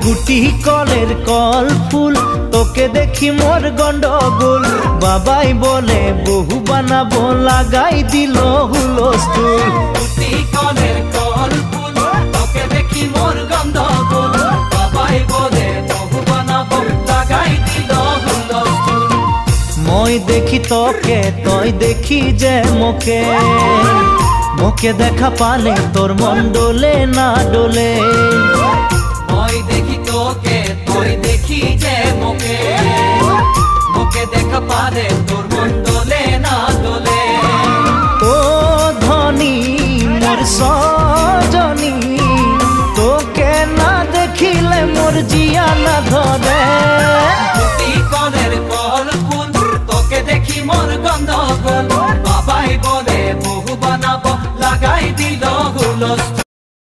গুটি কলের কল ফুল, তোকে দেখি মোর গন্ডগোল। বাবাই বলে বহু বানাবো, লাগাই দিল হুলস্থুল। গুটি কলের কল ফুল, তোকে দেখি মোর গন্ডগোল। বাবাই বলে বহু বানাবো, লাগাই দিল হুলস্থুল। মই দেখি তোকে, তই দেখি যে মোকে, মোকে দেখা পালে তোর মন ডোলে না ডোলে। মই দেখি তোকে, তুই দেখি যে মোকে, মোকে দেখা পালে তোর মন দোলে না দোলে। ও ধনী মোর